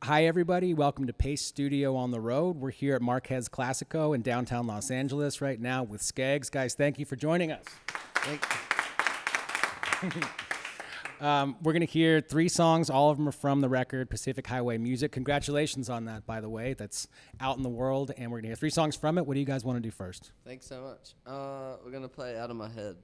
Hi, everybody. Welcome to Pace Studio on the Road. We're here at Marquez Clásico in downtown Los Angeles right now with Skegss. Guys, thank you for joining us. We're going to hear 3 songs. All of them are from the record Pacific Highway Music. Congratulations on that, by the way. That's out in the world, and we're going to hear 3 songs from it. What do you guys want to do first? Thanks so much. We're going to play Out of My Head.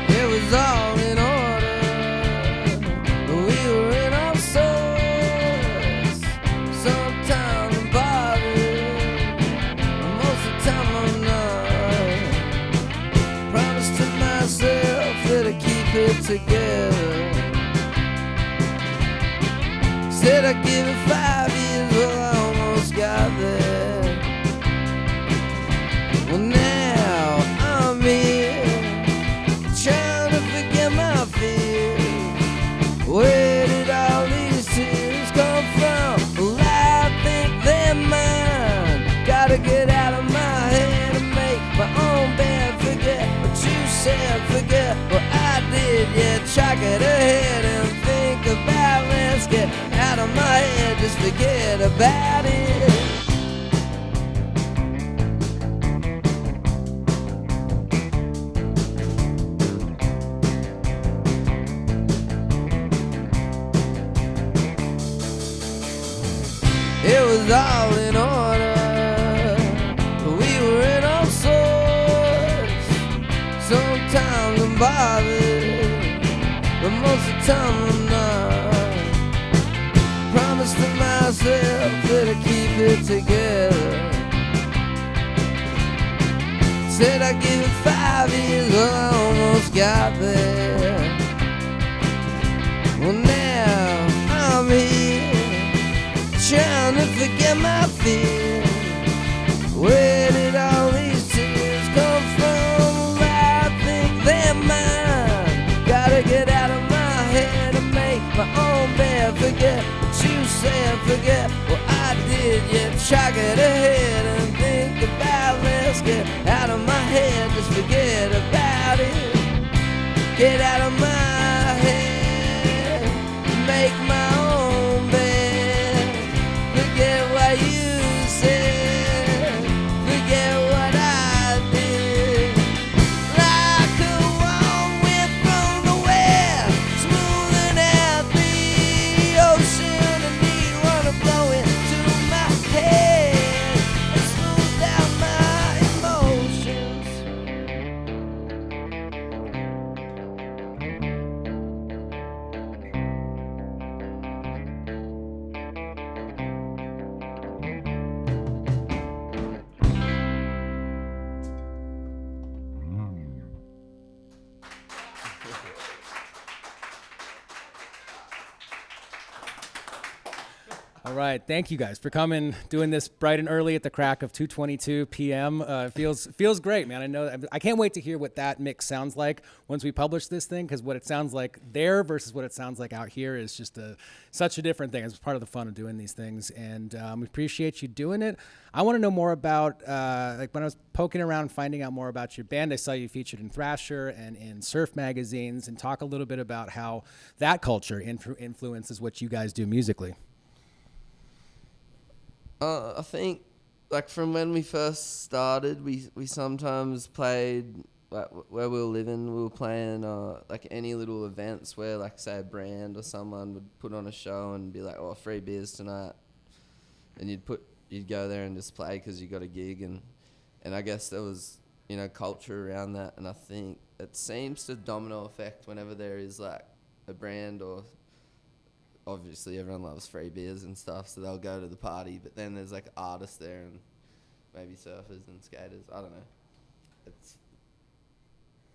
It was all in order. We were in our souls. Sometimes I'm bothered, most of the time I'm not. Promised to myself that I'd keep it together. Said I'd give it 5 years, well I almost got there. Well now I'm here, trying to forget my fears. Where did all these tears come from? Well, I think they're mine. Gotta get out of my head and make my own bed. Forget what you said, forget what I did. Yeah, chalk it ahead and think about it. Let's get out of my head, just forget about it. It was all in order. We were in all sorts. Sometimes I'm bothered, but most of the time I'm not. Promised to myself that I'd keep it together. Said I'd give it 5 years, well I almost got there. Well now I'm here, trying to forget my fears. Where did all these tears come from? I think they're mine. Gotta get out of my head and make my own bed. Forget what you said, forget what I did. Yeah, chalk it ahead and think about it. Let's get out of my head, just forget about it. Get out of my head, make my own bed. Forget what you said, forget what I did. Like a warm wind from the west, smoothing out the ocean. I need one to blow into my head and smooth out my emotions. All right, thank you guys for coming, doing this bright and early at the crack of 2:22 p.m. Feels great, man. I know I can't wait to hear what that mix sounds like once we publish this thing, because what it sounds like there versus what it sounds like out here is just such a different thing. It's part of the fun of doing these things, and we appreciate you doing it. I want to know more about like when I was poking around, finding out more about your band. I saw you featured in Thrasher and in Surf magazines, and talk a little bit about how that culture influences what you guys do musically. I think, like, from when we first started, we sometimes played, like, where we were living, we were playing, like, any little events where, like, say, a brand or someone would put on a show and be like, oh, free beers tonight. And you'd go there and just play because you got a gig. And I guess there was, you know, culture around that. And I think it seems to domino effect whenever there is, like, a brand or... Obviously, everyone loves free beers and stuff, so they'll go to the party. But then there's, like, artists there and maybe surfers and skaters. I don't know. It's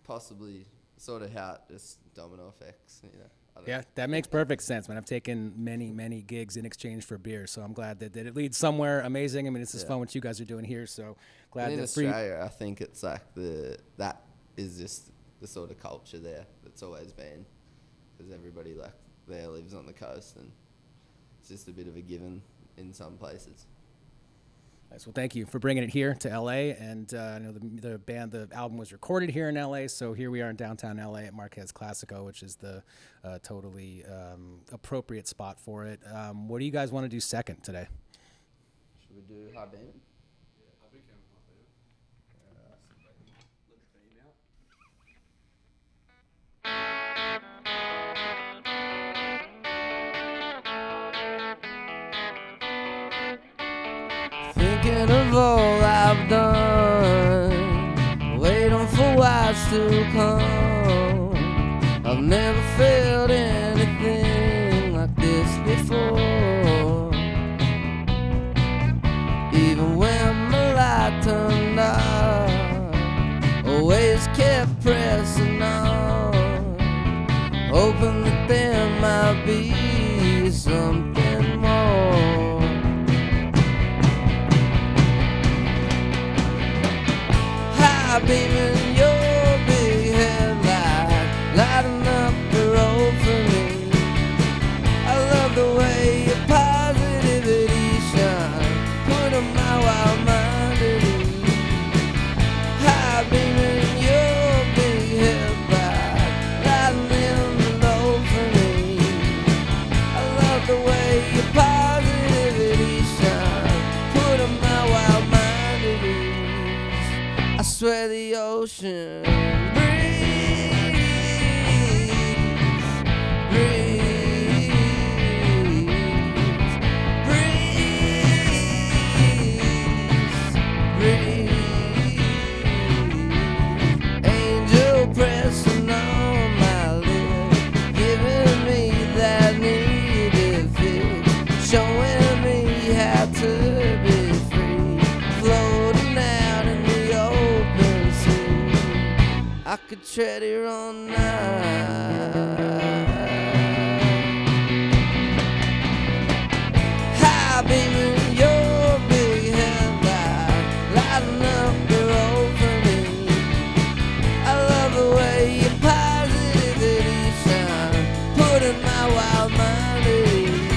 possibly sort of how it just domino effects, you know. Yeah, that makes perfect sense, man. I've taken many gigs in exchange for beer, so I'm glad that it leads somewhere amazing. I mean, it's just fun what you guys are doing here, so glad and in that Australia, I think it's like that is just the sort of culture there that's always been, because everybody like there lives on the coast, and it's just a bit of a given in some places. Nice. Well, thank you for bringing it here to LA. And I know the album was recorded here in LA. So here we are in downtown LA at Marquez Clásico, which is the totally appropriate spot for it. What do you guys want to do second today? Should we do Hard Demon? Thinking of all I've done, waiting for what's to come. I've never felt anything like this before. Even when my light turned off, always kept pressing on, hoping that there might be something more. Beaming your big headlight, lighting up the road for me. I love the way your positivity shines, putting my wild mind at ease. High beaming your big headlight, lighting the road for me. I love the way your positivity shines, putting my wild mind at ease. I swear the ocean breathes. Angel pressing on my lips, giving me that needed fix, showing me how to be free, floating out in the open sea. I could tread here all night. High beaming your big headlight, lighting up the road for me. I love the way your positivity shines, putting my wild mind at ease.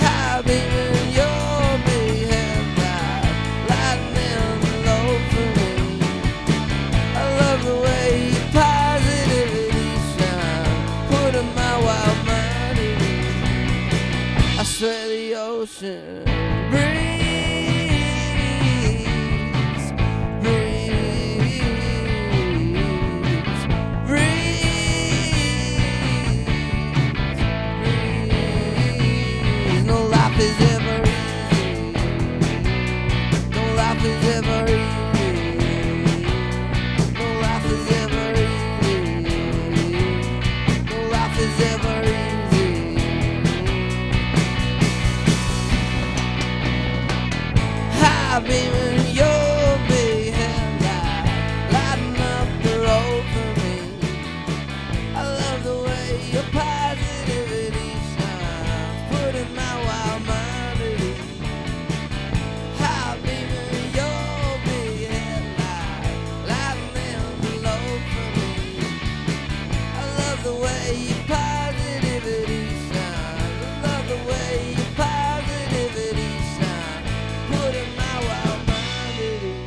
High beaming your big headlight, lighting the road for me. I love the way your positivity shines, putting my wild mind at ease. I swear the ocean breathes, breathes, breathes. No life is ever easy. No life is ever easy. No life is ever easy. No life is ever easy. High beaming your big headlight, lighting up the road for me. I love the way your positivity shines, putting my wild mind at ease. High beaming your big headlight, lighting the road for me. I love the way your positivity shines. I love the way your positivity shines, putting my wild mind at ease.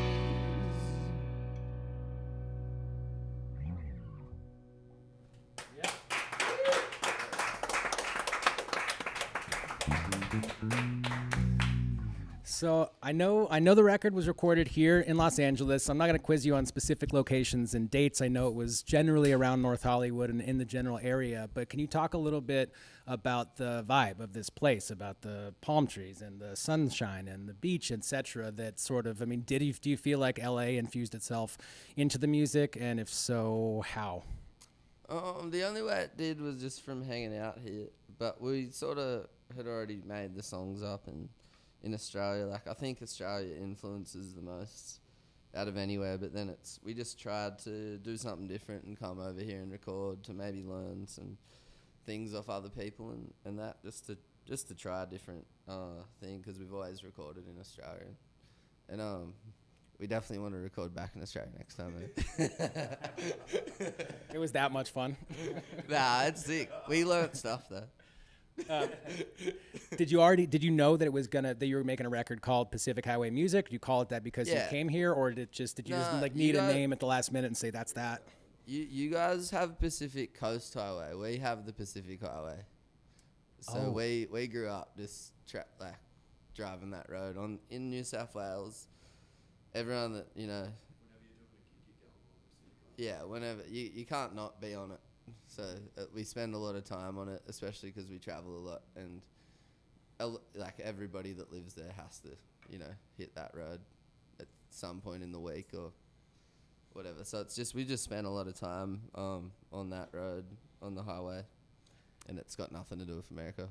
So I know the record was recorded here in Los Angeles. I'm not going to quiz you on specific locations and dates. I know it was generally around North Hollywood and in the general area. But can you talk a little bit about the vibe of this place, about the palm trees and the sunshine and the beach, etc. That sort of, I mean, do you feel like LA infused itself into the music? And if so, how? The only way it did was just from hanging out here. But we sort of had already made the songs up and in Australia. Like, I think Australia influences the most out of anywhere, but then we just tried to do something different and come over here and record to maybe learn some things off other people and that just to try a different thing, because we've always recorded in Australia. And we definitely want to record back in Australia next time. It was that much fun. Nah, it's sick. We learnt stuff though. Did you know that that you were making a record called Pacific Highway Music? Did you call it that because you came here, or did you just need a name at the last minute and say that's that? You guys have Pacific Coast Highway. We have the Pacific Highway. So we grew up just driving that road in New South Wales. Everyone that whenever you can't not be on it. So we spend a lot of time on it, especially because we travel a lot, and everybody that lives there has to hit that road at some point in the week or whatever. So we just spend a lot of time on that road, on the highway, and it's got nothing to do with America.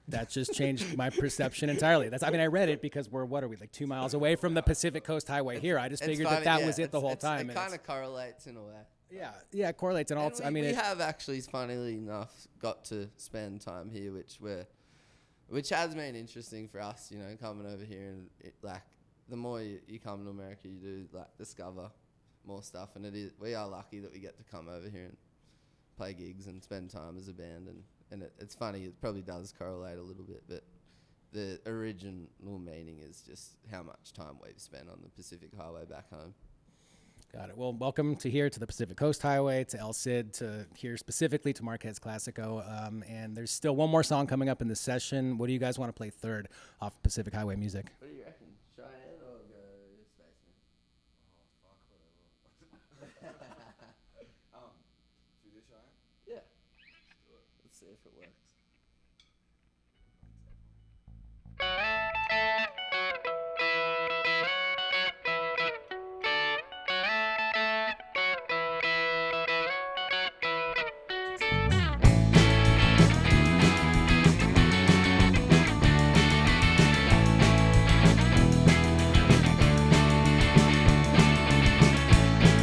That just changed my perception entirely. I read it because we're 2 miles away from the Pacific Coast Highway here. I just figured that was it the whole time. It kind of correlates in a way. Yeah, it correlates, and also we have actually, funnily enough, got to spend time here, which has been interesting for us. Coming over here, and the more you come to America, you do discover more stuff, and we are lucky that we get to come over here and play gigs and spend time as a band, and it's funny, it probably does correlate a little bit, but the original meaning is just how much time we've spent on the Pacific Highway back home. Got it. Well, welcome to the Pacific Coast Highway, to El Cid, to here specifically to Marquez Clásico, and there's still one more song coming up in this session. What do you guys want to play third off Pacific Highway music? What do you reckon? Cheyenne or go Spaceman? Should we do Cheyenne? Yeah. Let's see if it works.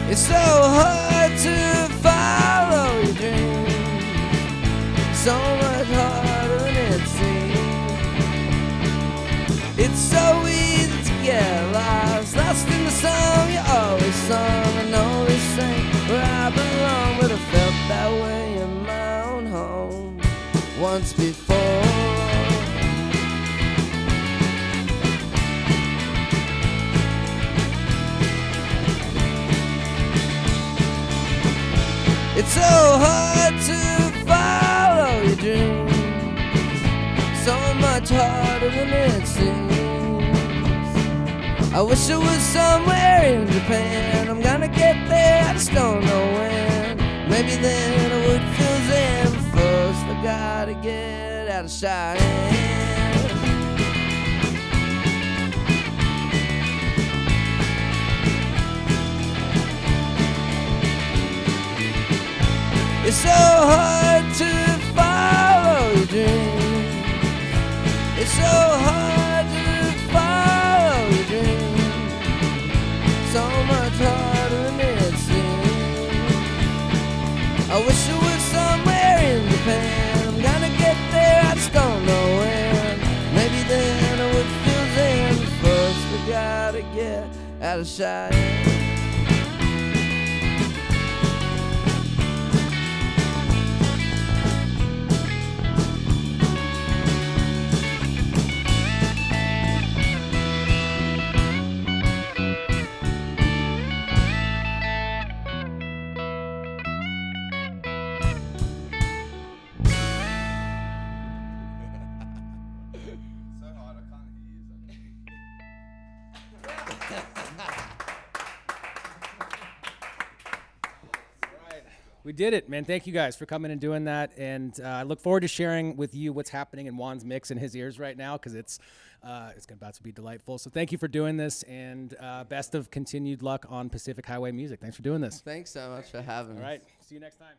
It's so hard to follow your dreams, so much harder than it seems. It's so easy to get lost in the song you always sung. I know this ain't where I belong, but I felt that way in my own home once before. It's so hard to follow your dreams, so much harder than it seems. I wish I was somewhere in Japan. I'm gonna get there, I just don't know when. Maybe then I would feel zen. First I gotta get out of Cheyenne. It's so hard to follow your dreams. It's so hard to follow your dreams, so much harder than it seems. I wish I was somewhere in Japan. I'm gonna get there, I just don't know when. Maybe then I would feel zen. First I gotta get out of Cheyenne. We did it, man. Thank you guys for coming and doing that. And I look forward to sharing with you what's happening in Juan's mix in his ears right now, because it's about to be delightful. So thank you for doing this, and best of continued luck on Pacific Highway music. Thanks for doing this. Thanks so much for having us. All right. See you next time.